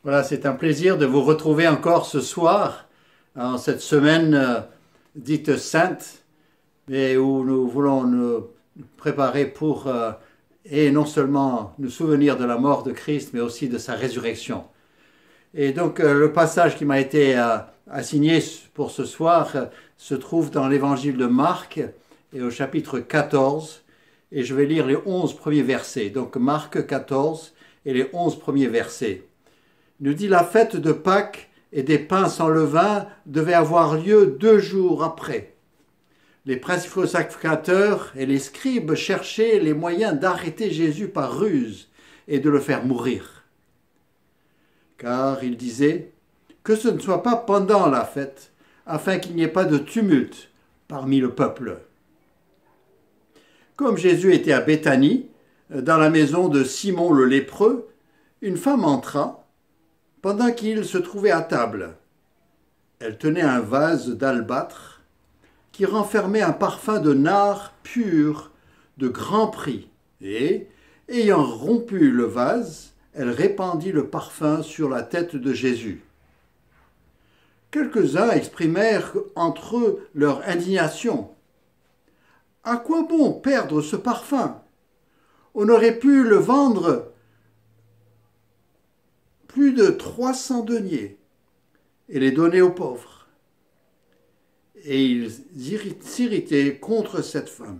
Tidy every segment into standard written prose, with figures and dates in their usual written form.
Voilà, c'est un plaisir de vous retrouver encore ce soir, en cette semaine dite sainte, mais où nous voulons nous préparer pour, et non seulement nous souvenir de la mort de Christ, mais aussi de sa résurrection. Et donc le passage qui m'a été assigné pour ce soir se trouve dans l'évangile de Marc, et au chapitre 14, et je vais lire les 11 premiers versets. Donc Marc 14 et les 11 premiers versets. Il nous dit: la fête de Pâques et des pains sans levain devait avoir lieu 2 jours après. Les principaux sacrificateurs et les scribes cherchaient les moyens d'arrêter Jésus par ruse et de le faire mourir. Car ils disaient que ce ne soit pas pendant la fête, afin qu'il n'y ait pas de tumulte parmi le peuple. Comme Jésus était à Béthanie, dans la maison de Simon le lépreux, une femme entra pendant qu'il se trouvait à table. Elle tenait un vase d'albâtre qui renfermait un parfum de nard pur de grand prix, et, ayant rompu le vase, elle répandit le parfum sur la tête de Jésus. Quelques-uns exprimèrent entre eux leur indignation. « À quoi bon perdre ce parfum? On aurait pu le vendre plus de 300 deniers et les donner aux pauvres. » Et ils s'irritaient contre cette femme.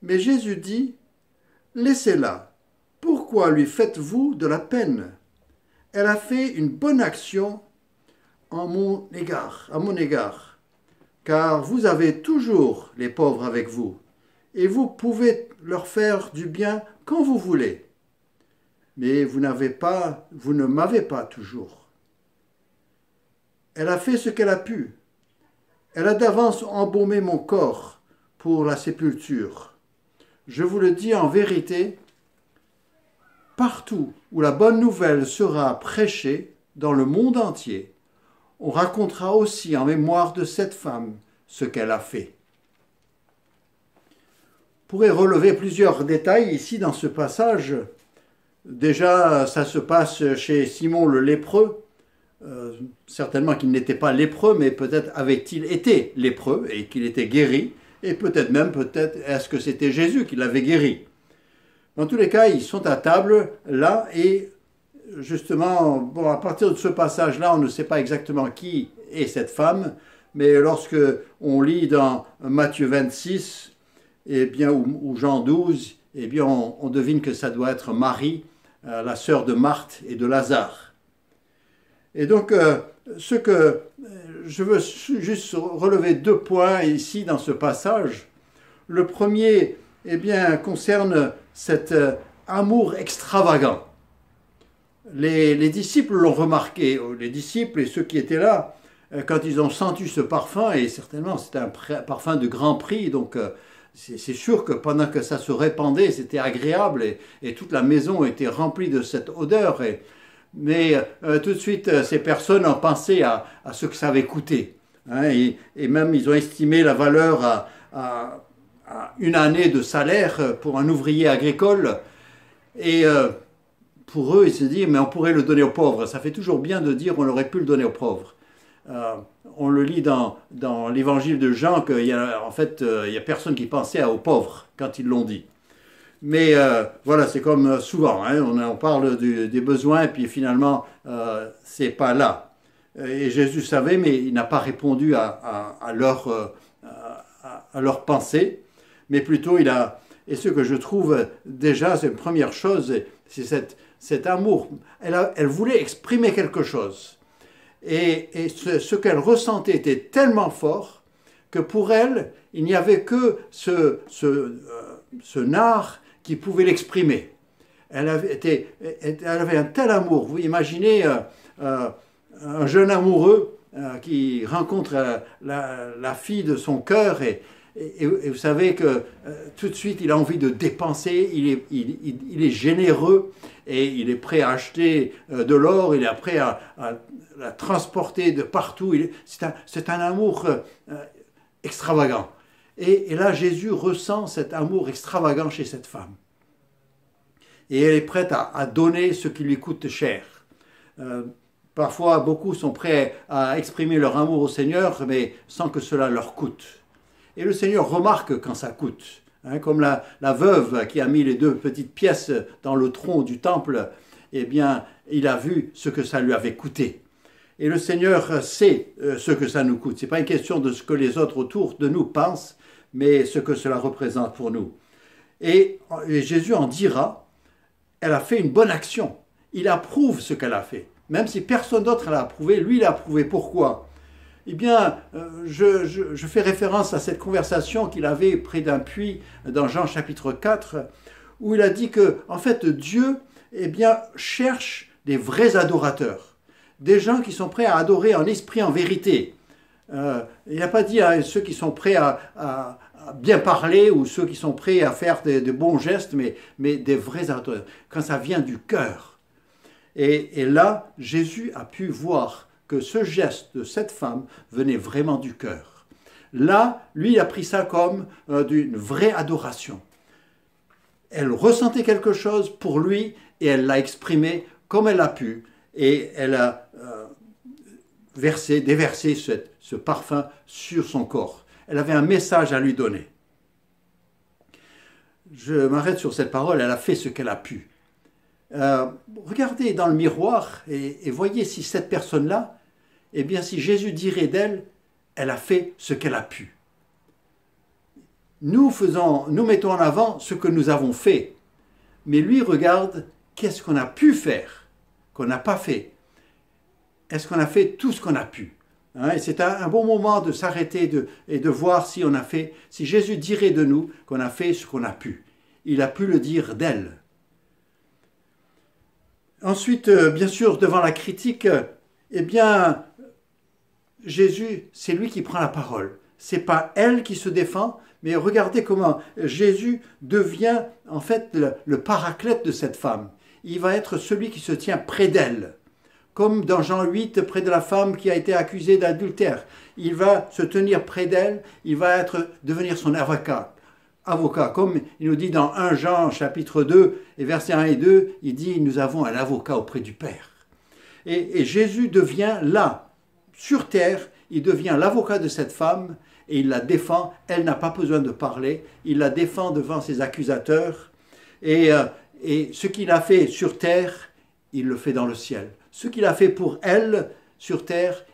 Mais Jésus dit: « Laissez-la. Pourquoi lui faites-vous de la peine? Elle a fait une bonne action à mon égard, car vous avez toujours les pauvres avec vous, et vous pouvez leur faire du bien quand vous voulez. Mais vous ne m'avez pas toujours. Elle a fait ce qu'elle a pu. Elle a d'avance embaumé mon corps pour la sépulture. Je vous le dis en vérité, partout où la bonne nouvelle sera prêchée dans le monde entier, on racontera aussi en mémoire de cette femme ce qu'elle a fait. » On pourrait relever plusieurs détails ici dans ce passage. Déjà, ça se passe chez Simon le lépreux. Certainement qu'il n'était pas lépreux, mais peut-être avait-il été lépreux et qu'il était guéri. Et peut-être est-ce que c'était Jésus qui l'avait guéri. Dans tous les cas, ils sont à table là et justement, à partir de ce passage-là, on ne sait pas exactement qui est cette femme, mais lorsque on lit dans Matthieu 26 ou Jean 12, on devine que ça doit être Marie, la sœur de Marthe et de Lazare. Et donc, ce que je veux juste relever 2 points ici dans ce passage. Le premier, concerne cet amour extravagant. Les disciples l'ont remarqué, les disciples et ceux qui étaient là, quand ils ont senti ce parfum, et certainement c'était un parfum de grand prix, donc c'est sûr que pendant que ça se répandait, c'était agréable, et toute la maison était remplie de cette odeur, mais tout de suite, ces personnes ont pensé à ce que ça avait coûté, hein, et même ils ont estimé la valeur à 1 année de salaire pour un ouvrier agricole, et pour eux, ils se disent, mais on pourrait le donner aux pauvres. Ça fait toujours bien de dire on aurait pu le donner aux pauvres. On le lit dans l'évangile de Jean qu'il y a personne qui pensait aux pauvres quand ils l'ont dit. Mais voilà, c'est comme souvent, hein, on parle des besoins et puis finalement, c'est pas là. Et Jésus savait, mais il n'a pas répondu à leur pensée, mais plutôt et ce que je trouve déjà, c'est une première chose, c'est cet amour. Elle voulait exprimer quelque chose. Et ce qu'elle ressentait était tellement fort que pour elle, il n'y avait que ce nard qui pouvait l'exprimer. Elle avait un tel amour. Vous imaginez un jeune amoureux qui rencontre la fille de son cœur et vous savez que tout de suite il a envie de dépenser, il est généreux et il est prêt à acheter de l'or, il est prêt à la transporter de partout. C'est un amour extravagant. Et là, Jésus ressent cet amour extravagant chez cette femme. Et elle est prête à donner ce qui lui coûte cher. Parfois, beaucoup sont prêts à exprimer leur amour au Seigneur, mais sans que cela leur coûte. Et le Seigneur remarque quand ça coûte. Comme la veuve qui a mis les 2 petites pièces dans le tronc du temple, eh bien, il a vu ce que ça lui avait coûté. Et le Seigneur sait ce que ça nous coûte. Ce n'est pas une question de ce que les autres autour de nous pensent, mais ce que cela représente pour nous. Et Jésus en dira, elle a fait une bonne action. Il approuve ce qu'elle a fait. Même si personne d'autre l'a approuvé, lui l'a approuvé. Pourquoi ? Eh bien, je fais référence à cette conversation qu'il avait près d'un puits dans Jean chapitre 4, où il a dit que, en fait, Dieu, eh bien, cherche des vrais adorateurs, des gens qui sont prêts à adorer en esprit, en vérité. Il n'a pas dit à ceux qui sont prêts à bien parler ou ceux qui sont prêts à faire de bons gestes, mais des vrais adorateurs, quand ça vient du cœur. Et là, Jésus a pu voir que ce geste de cette femme venait vraiment du cœur. Là, lui, il a pris ça comme d'une vraie adoration. Elle ressentait quelque chose pour lui et elle l'a exprimé comme elle a pu. Et elle a déversé ce parfum sur son corps. Elle avait un message à lui donner. Je m'arrête sur cette parole, elle a fait ce qu'elle a pu. Regardez dans le miroir et voyez si cette personne-là, eh bien si Jésus dirait d'elle, elle a fait ce qu'elle a pu. Nous mettons en avant ce que nous avons fait, mais lui regarde qu'est-ce qu'on a pu faire, qu'on n'a pas fait. Est-ce qu'on a fait tout ce qu'on a pu ? Et c'est un bon moment de s'arrêter et de voir si Jésus dirait de nous qu'on a fait ce qu'on a pu. Il a pu le dire d'elle. Ensuite, bien sûr, devant la critique, eh bien, Jésus, c'est lui qui prend la parole. C'est pas elle qui se défend, mais regardez comment Jésus devient en fait le paraclète de cette femme. Il va être celui qui se tient près d'elle. Comme dans Jean 8, près de la femme qui a été accusée d'adultère. Il va se tenir près d'elle, il va devenir son avocat. Comme il nous dit dans 1 Jean chapitre 2 et versets 1 et 2, il dit « Nous avons un avocat auprès du Père ». Et Jésus devient là, sur terre, il devient l'avocat de cette femme et il la défend. Elle n'a pas besoin de parler, il la défend devant ses accusateurs. Et ce qu'il a fait sur terre, il le fait dans le ciel. Ce qu'il a fait pour elle sur terre,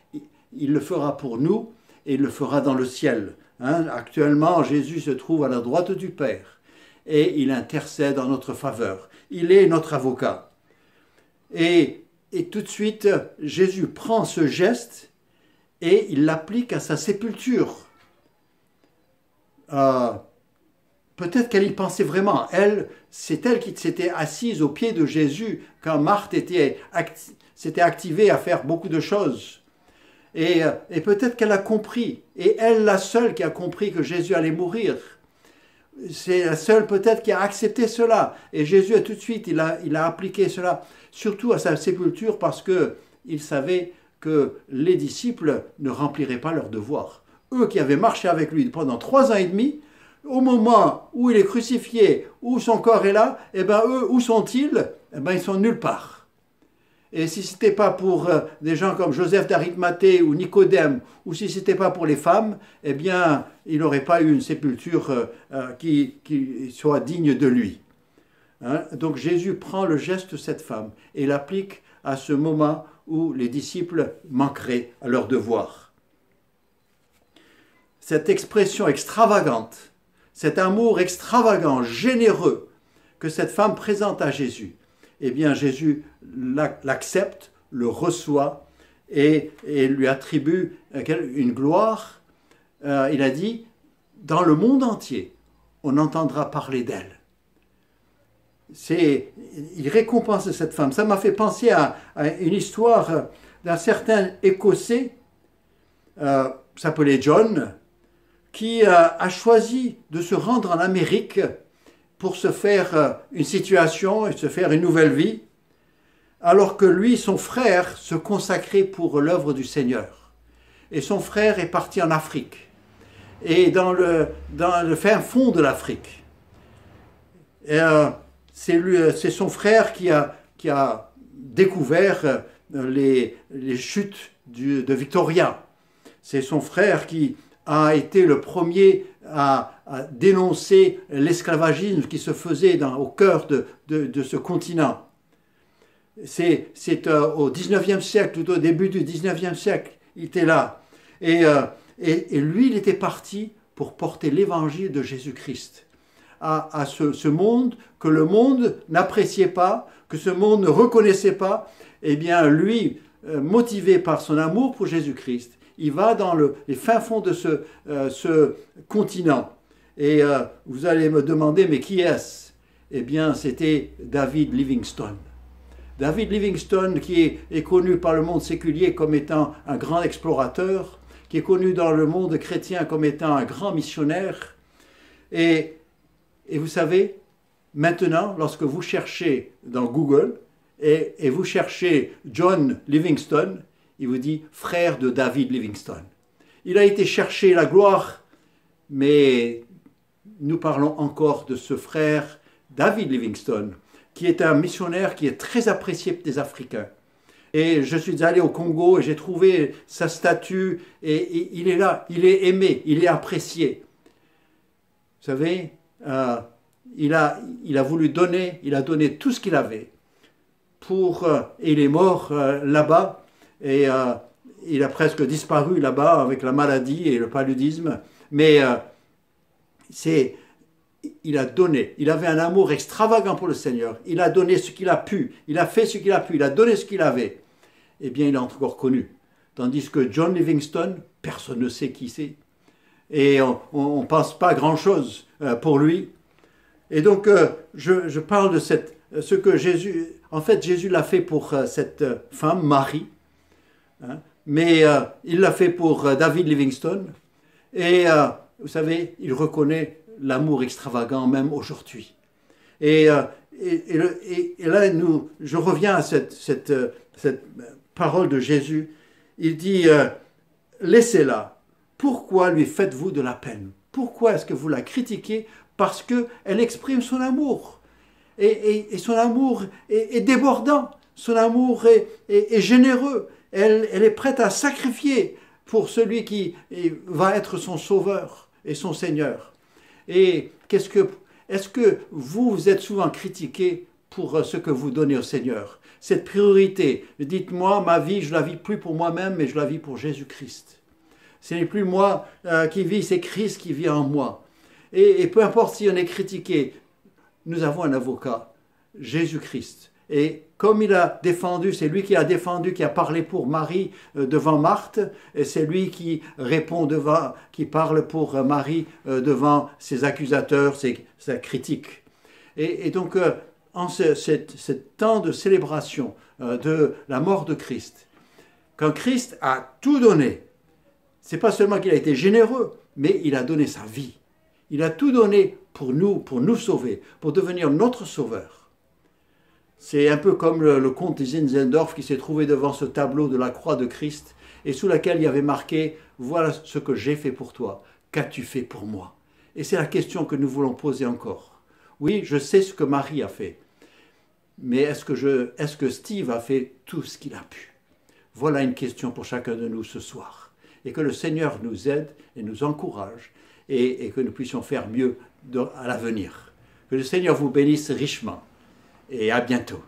il le fera pour nous et il le fera dans le ciel. Actuellement, Jésus se trouve à la droite du Père et il intercède en notre faveur. Il est notre avocat. Et tout de suite, Jésus prend ce geste et il l'applique à sa sépulture. Peut-être qu'elle y pensait vraiment. C'est elle qui s'était assise au pied de Jésus quand Marthe s'était activée à faire beaucoup de choses. Et peut-être qu'elle a compris. Et elle, la seule qui a compris que Jésus allait mourir. C'est la seule peut-être qui a accepté cela. Et Jésus, tout de suite, il a appliqué cela, surtout à sa sépulture, parce qu'il savait que les disciples ne rempliraient pas leur devoir. Eux qui avaient marché avec lui pendant 3 ans et demi, au moment où il est crucifié, où son corps est là, eh bien eux, où sont-ils ? Eh bien ils sont nulle part. Et si ce n'était pas pour des gens comme Joseph d'Arimathée ou Nicodème, ou si ce n'était pas pour les femmes, eh bien il n'aurait pas eu une sépulture qui soit digne de lui. Donc Jésus prend le geste de cette femme et l'applique à ce moment où les disciples manqueraient à leur devoir. Cette expression extravagante, cet amour extravagant, généreux que cette femme présente à Jésus, eh bien Jésus l'accepte, le reçoit et lui attribue une gloire. Il a dit, dans le monde entier, on entendra parler d'elle. Il récompense cette femme. Ça m'a fait penser à une histoire d'un certain Écossais, s'appelait John, qui a choisi de se rendre en Amérique pour se faire une situation et se faire une nouvelle vie, alors que lui, son frère, se consacrait pour l'œuvre du Seigneur. Et son frère est parti en Afrique, et dans le fin fond de l'Afrique. C'est son frère qui a découvert les chutes de Victoria. C'est son frère qui a été le premier à dénoncer l'esclavagisme qui se faisait au cœur de ce continent. C'est au 19e siècle, tout au début du 19e siècle, il était là. Et lui, il était parti pour porter l'évangile de Jésus-Christ à ce monde que le monde n'appréciait pas, que ce monde ne reconnaissait pas. Eh bien, lui, motivé par son amour pour Jésus-Christ, il va dans les fins fonds de ce continent. Et vous allez me demander, mais qui est-ce? Eh bien, c'était David Livingstone. David Livingstone, qui est connu par le monde séculier comme étant un grand explorateur, qui est connu dans le monde chrétien comme étant un grand missionnaire. Et vous savez, maintenant, lorsque vous cherchez dans Google et vous cherchez John Livingstone, il vous dit « frère de David Livingstone ». Il a été chercher la gloire, mais nous parlons encore de ce frère David Livingstone, qui est un missionnaire qui est très apprécié des Africains. Et je suis allé au Congo et j'ai trouvé sa statue et il est là, il est aimé, il est apprécié. Vous savez, il a voulu donner, il a donné tout ce qu'il avait et il est mort là-bas et il a presque disparu là-bas avec la maladie et le paludisme. Mais il a donné, il avait un amour extravagant pour le Seigneur, il a donné ce qu'il a pu, il a fait ce qu'il a pu, il a donné ce qu'il avait. Eh bien, il est encore connu. Tandis que John Livingstone, personne ne sait qui c'est. Et on ne pense pas grand-chose pour lui. Et donc, je parle de ce que Jésus... En fait, Jésus l'a fait pour cette femme, Marie. Hein, mais il l'a fait pour David Livingstone. Et vous savez, il reconnaît l'amour extravagant même aujourd'hui. Et là, je reviens à cette parole de Jésus. Il dit, laissez-la. Pourquoi lui faites-vous de la peine? Pourquoi est-ce que vous la critiquez? Parce qu'elle exprime son amour. Et son amour est débordant. Son amour est généreux. Elle est prête à sacrifier pour celui qui va être son sauveur et son Seigneur. Et est-ce que vous êtes souvent critiqué pour ce que vous donnez au Seigneur? Cette priorité, dites-moi, ma vie, je ne la vis plus pour moi-même, mais je la vis pour Jésus-Christ. Ce n'est plus moi qui vis, c'est Christ qui vit en moi. Et peu importe si on est critiqué, nous avons un avocat, Jésus-Christ. Et comme il a défendu, c'est lui qui a défendu, qui a parlé pour Marie devant Marthe, et c'est lui qui répond qui parle pour Marie devant ses accusateurs, sa critique. Et donc, en ce temps de célébration de la mort de Christ, quand Christ a tout donné, c'est pas seulement qu'il a été généreux, mais il a donné sa vie. Il a tout donné pour nous sauver, pour devenir notre sauveur. C'est un peu comme le comte Zinzendorf qui s'est trouvé devant ce tableau de la croix de Christ et sous laquelle il y avait marqué « Voilà ce que j'ai fait pour toi, qu'as-tu fait pour moi ?» Et c'est la question que nous voulons poser encore. Oui, je sais ce que Marie a fait, mais est-ce que Steve a fait tout ce qu'il a pu? Voilà une question pour chacun de nous ce soir. Et que le Seigneur nous aide et nous encourage et que nous puissions faire mieux à l'avenir. Que le Seigneur vous bénisse richement et à bientôt.